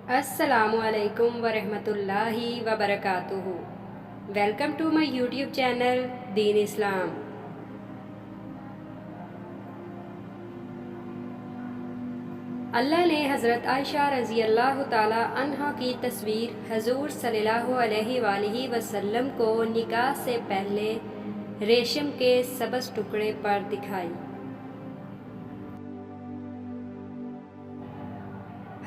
السلام علیکم ورحمۃ اللہ وبرکاتہ۔ Welcome to my YouTube channel دین اسلام۔ اللہ نے حضرت عائشہ رضی اللہ تعالی عنہا کی تصویر حضور صلی اللہ علیہ وآلہ وسلم کو نکاح سے پہلے ریشم کے سبز ٹکڑے پر دکھائی۔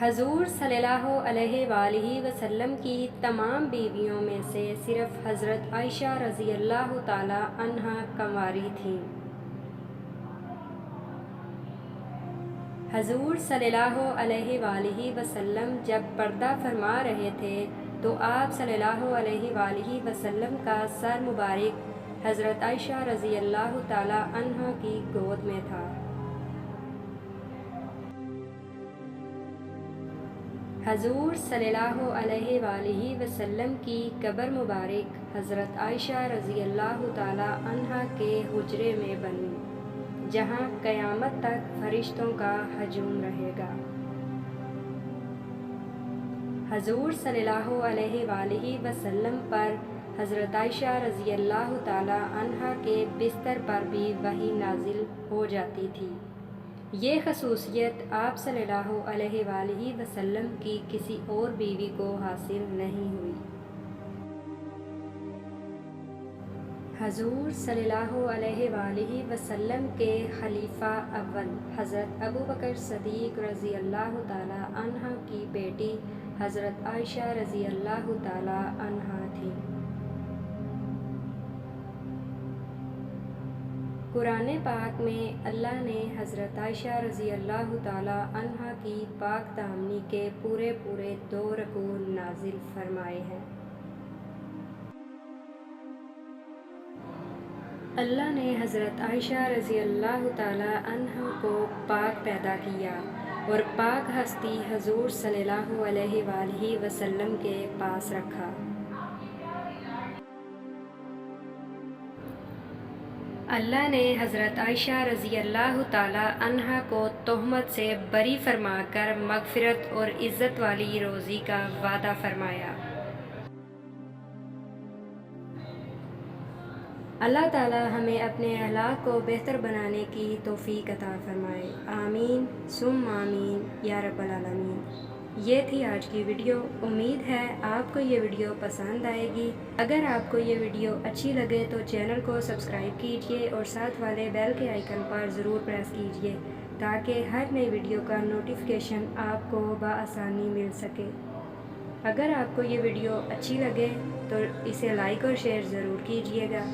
حضور صلی اللہ علیہ وآلہ وسلم کی تمام بیویوں میں سے صرف حضرت عائشہ رضی اللہ تعالی عنہا کنواری تھیں۔ حضور صلی اللہ علیہ وآلہ وسلم جب پردہ فرما رہے تھے تو آپ صلی اللہ علیہ وآلہ وسلم کا سر مبارک حضرت عائشہ رضی اللہ تعالی عنہا کی گود میں تھا۔ حضور صلی اللہ علیہ وآلہ وسلم کی قبر مبارک حضرت عائشہ رضی اللہ تعالی عنہا کے حجرے میں بنی، جہاں قیامت تک فرشتوں کا ہجوم رہے گا۔ حضور صلی اللہ علیہ وآلہ وسلم پر حضرت عائشہ رضی اللہ تعالی عنہا کے بستر پر بھی وحی نازل ہو جاتی تھی۔ یہ خصوصیت آپ صلی اللہ علیہ وآلہ وسلم کی کسی اور بیوی کو حاصل نہیں ہوئی۔ حضور صلی اللہ علیہ وآلہ وسلم کے خلیفہ اول حضرت ابوبکر صدیق رضی اللہ تعالی عنہ کی بیٹی حضرت عائشہ رضی اللہ تعالی عنہا تھی۔ قرآن پاک میں اللہ نے حضرت عائشہ رضی اللہ تعالی عنہا کی پاک دامنی کے پورے 2 رکوع نازل فرمائے ہیں۔ اللہ نے حضرت عائشہ رضی اللہ تعالی عنہا کو پاک پیدا کیا اور پاک ہستی حضور صلی اللہ علیہ وآلہ وسلم کے پاس رکھا۔ اللہ نے حضرت عائشہ رضی اللہ تعالی عنہا کو تہمت سے بری فرما کر مغفرت اور عزت والی روزی کا وعدہ فرمایا۔ اللہ تعالی ہمیں اپنے اخلاق کو بہتر بنانے کی توفیق عطا فرمائے، آمین ثم آمین یا رب العالمین۔ یہ تھی آج کی ویڈیو۔ امید ہے آپ کو یہ ویڈیو پسند آئے گی۔ اگر آپ کو یہ ویڈیو اچھی لگے تو چینل کو سبسکرائب کیجیے اور ساتھ والے بیل کے آئیکن پر ضرور پریس کیجیے تاکہ ہر نئی ویڈیو کا نوٹیفیکیشن آپ کو بآسانی مل سکے۔ اگر آپ کو یہ ویڈیو اچھی لگے تو اسے لائک اور شیئر ضرور کیجیے گا۔